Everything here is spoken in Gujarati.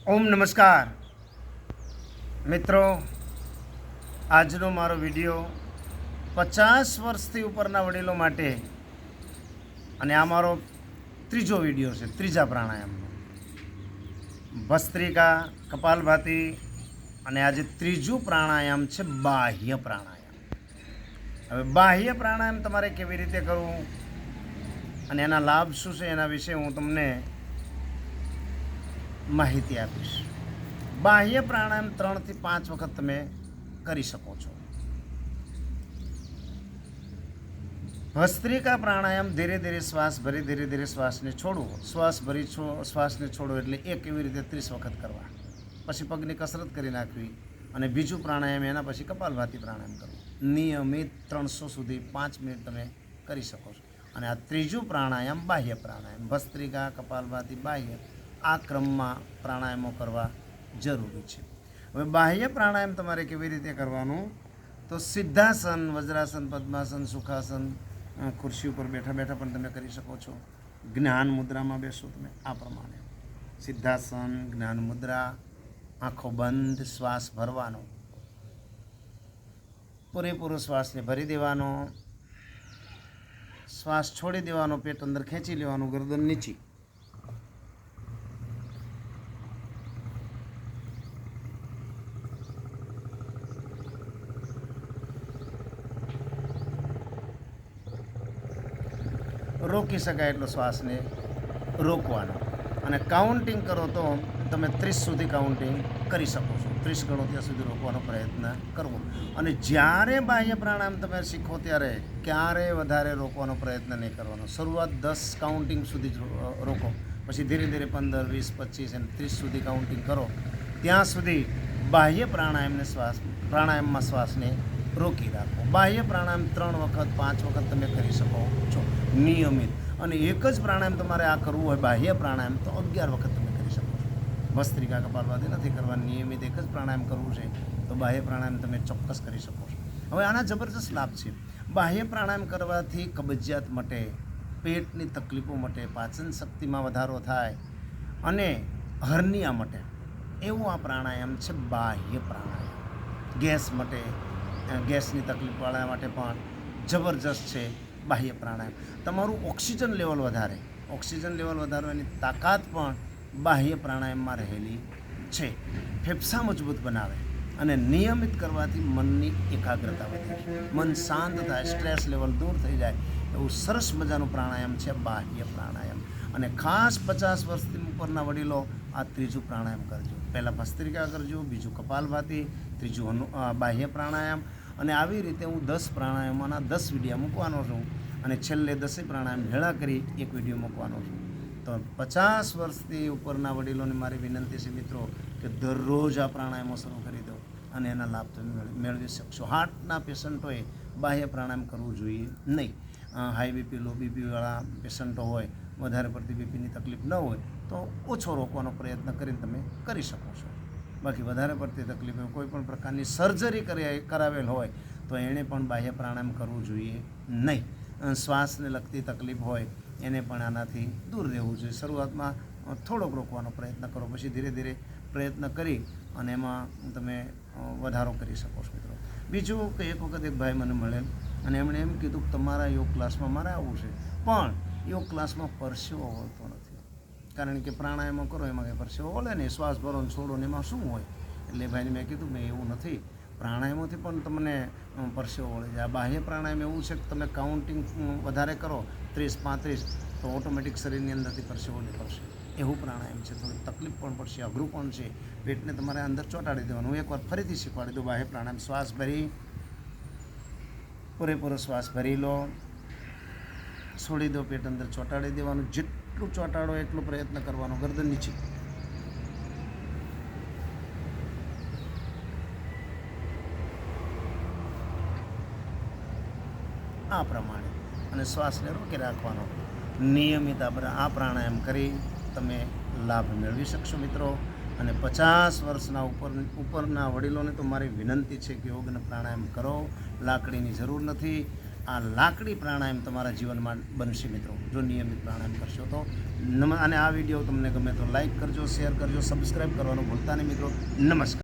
ઓમ નમસ્કાર મિત્રો, આજનો મારો વિડીયો 50 વર્ષથી ઉપરના વડીલો માટે, અને આ મારો ત્રીજો વિડીયો છે, ત્રીજા પ્રાણાયામનો. ભસ્ત્રિકા, કપાલભાતિ, અને આજે ત્રીજું પ્રાણાયામ છે બાહ્ય પ્રાણાયામ. હવે બાહ્ય પ્રાણાયામ તમારે કેવી રીતે કરવું અને એના લાભ શું છે એના વિશે હું તમને માહિતી આપીશ. બાહ્ય પ્રાણાયામ 3 થી 5 વખત તમે કરી શકો છો. ભસ્ત્રિકા પ્રાણાયામ ધીરે ધીરે શ્વાસ ભરી ધીરે ધીરે શ્વાસને છોડવો. શ્વાસને છોડો એટલે એક એવી રીતે 30 વખત કરવા, પછી પગની કસરત કરી નાખવી. અને બીજું પ્રાણાયામ એના પછી કપાલભાતિ પ્રાણાયામ કરવું. નિયમિત 300 સુધી 5 મિનિટ તમે કરી શકો છો. અને આ ત્રીજું પ્રાણાયામ બાહ્ય પ્રાણાયામ, ભસ્ત્રિકા, કપાલભાતિ, બાહ્ય, આ ક્રમમાં પ્રાણાયામો કરવા જરૂરી છે. હવે બાહ્ય પ્રાણાયામ તમારે કેવી રીતે કરવાનું, તો સિદ્ધાસન, વજ્રાસન, પદ્માસન, સુખાસન, ખુરશી ઉપર બેઠા બેઠા પણ તમે કરી શકો છો. જ્ઞાન મુદ્રામાં બેસો તમે આ પ્રમાણે. સિદ્ધાસન, જ્ઞાન મુદ્રા, આંખો બંધ, શ્વાસ ભરવાનો, પૂરેપૂરો શ્વાસને ભરી દેવાનો, શ્વાસ છોડી દેવાનો, પેટ અંદર ખેંચી લેવાનું, ગરદન નીચી. રોકી શકાય એટલો શ્વાસને રોકવાનો. અને કાઉન્ટિંગ કરો તો તમે 30 સુધી કાઉન્ટિંગ કરી શકો છો. 30 ગણો ત્યાં સુધી રોકવાનો પ્રયત્ન કરવો. અને જ્યારે બાહ્ય પ્રાણાયામ તમે શીખો ત્યારે ક્યારેય વધારે રોકવાનો પ્રયત્ન નહીં કરવાનો. શરૂઆત 10 કાઉન્ટિંગ સુધી જ રોકો, પછી ધીરે ધીરે 15, 20, 25 અને 30 સુધી કાઉન્ટિંગ કરો. ત્યાં સુધી બાહ્ય પ્રાણાયામમાં શ્વાસને રોકી રાખો. બાહ્ય પ્રાણાયામ 3 વખત 5 વખત તમે કરી શકો છો નિયમિત. અને એક જ પ્રાણાયામ તમારે આ કરવું હોય બાહ્ય પ્રાણાયામ તો 11 વખત તમે કરી શકો છો. ભસ્ત્રિકા, કપાલભાતિ નથી કરવાની, નિયમિત એક જ પ્રાણાયામ કરવું છે તો બાહ્ય પ્રાણાયામ તમે ચોક્કસ કરી શકો છો. હવે આના જબરજસ્ત લાભ છે. બાહ્ય પ્રાણાયામ કરવાથી કબજિયાત મટે, પેટની તકલીફો મટે, પાચન શક્તિમાં વધારો થાય અને હર્નિયા મટે. એવું આ પ્રાણાયામ છે બાહ્ય પ્રાણાયામ. ગેસ મટે, ગેસની તકલીફવાળા માટે પણ જબરજસ્ત છે બાહ્ય પ્રાણાયામ. તમારું ઓક્સિજન લેવલ વધારવાની તાકાત પણ બાહ્ય પ્રાણાયામમાં રહેલી છે. ફેફસા મજબૂત બનાવે અને નિયમિત કરવાથી મનની એકાગ્રતા વધે, મન શાંત થાય, સ્ટ્રેસ લેવલ દૂર થઈ જાય. એવું સરસ મજાનું પ્રાણાયામ છે બાહ્ય પ્રાણાયામ. અને ખાસ 50 વર્ષથી ઉપરના વડીલો આ ત્રીજું પ્રાણાયામ કરજો. પહેલાં ભસ્ત્રિકા કરજો, બીજું કપાલભાતિ, ત્રીજું બાહ્ય પ્રાણાયામ. અને આવી રીતે હું 10 પ્રાણાયામોના 10 વિડીયો મૂકવાનો છું. અને છેલ્લે 10 પ્રાણાયામ ભેળા કરી એક વિડીયો મૂકવાનો છું. તો 50 વર્ષથી ઉપરના વડીલોને મારી વિનંતી છે મિત્રો કે દરરોજ આ પ્રાણાયામો શરૂ કરી દો અને એના લાભ તમે મેળવી શકશો. હાર્ટના પેશન્ટોએ બાહ્ય પ્રાણાયામ કરવું જોઈએ નહીં. હાઈ બીપી, લો બીપીવાળા પેશન્ટો હોય, વધારે પડતી બીપીની તકલીફ ન હોય તો ઓછો રોકવાનો પ્રયત્ન કરીને તમે કરી શકો છો. બાકી વધારે પડતી તકલીફ હોય, કોઈ પણ પ્રકારની સર્જરી કરાવેલ હોય તો એણે પણ બાહ્ય પ્રાણાયામ કરવું જોઈએ નહીં. શ્વાસને લગતી તકલીફ હોય એને પણ આનાથી દૂર રહેવું જોઈએ. શરૂઆતમાં થોડોક રોકવાનો પ્રયત્ન કરો, પછી ધીરે ધીરે પ્રયત્ન કરી અને એમાં તમે વધારો કરી શકો છો મિત્રો. બીજું કે એક વખત એક ભાઈ મને મળેલ અને એમણે એમ કીધું કે તમારા યોગ ક્લાસમાં મારે આવવું છે, પણ યોગ ક્લાસમાં પરસેવો વળતો નથી. કારણ કે પ્રાણાયામો કરો એમાં કંઈ પરસેવો વળે નહીં, શ્વાસ ભરો ને છોડો ને એમાં શું હોય. એટલે ભાઈને મેં કીધું મેં એવું નથી, પ્રાણાયામોથી પણ તમને પરસેવો વળે છે. આ બાહ્ય પ્રાણાયામ એવું છે કે તમે કાઉન્ટિંગ વધારે કરો 30, 35 તો ઓટોમેટિક શરીરની અંદરથી પરસેવો નીકળશે. એવું પ્રાણાયામ છે. થોડી તકલીફ પણ પડશે, અઘરું પણ છે. પેટને તમારે અંદર ચોંટાડી દેવાનું. હું એકવાર ફરીથી શીખવાડી દઉં બાહ્ય પ્રાણાયામ. શ્વાસ ભરી, પૂરેપૂરો શ્વાસ ભરી લો, છોડી દો, પેટ અંદર ચોંટાડી દેવાનું. જેટલું ચોંટાડો એટલો પ્રયત્ન કરવાનો, ગરદન નીચે. આ પ્રમાણે અને શ્વાસને રોકી રાખવાનો. નિયમિત આ પ્રાણાયામ કરી તમે લાભ મેળવી શકશો મિત્રો. અને 50 વર્ષના ઉપરના વડીલોને તો મારી વિનંતી છે કે યોગને પ્રાણાયામ કરો. લાકડીની જરૂર નથી, આ લાકડી પ્રાણાયામ તમારા જીવનમાં બનશે મિત્રો, જો નિયમિત પ્રાણાયામ કરશો તો. અને આ વિડીયો તમને ગમે તો લાઈક કરજો, શેર કરજો, સબસ્ક્રાઈબ કરવાનું ભૂલતા નહીં મિત્રો. નમસ્કાર.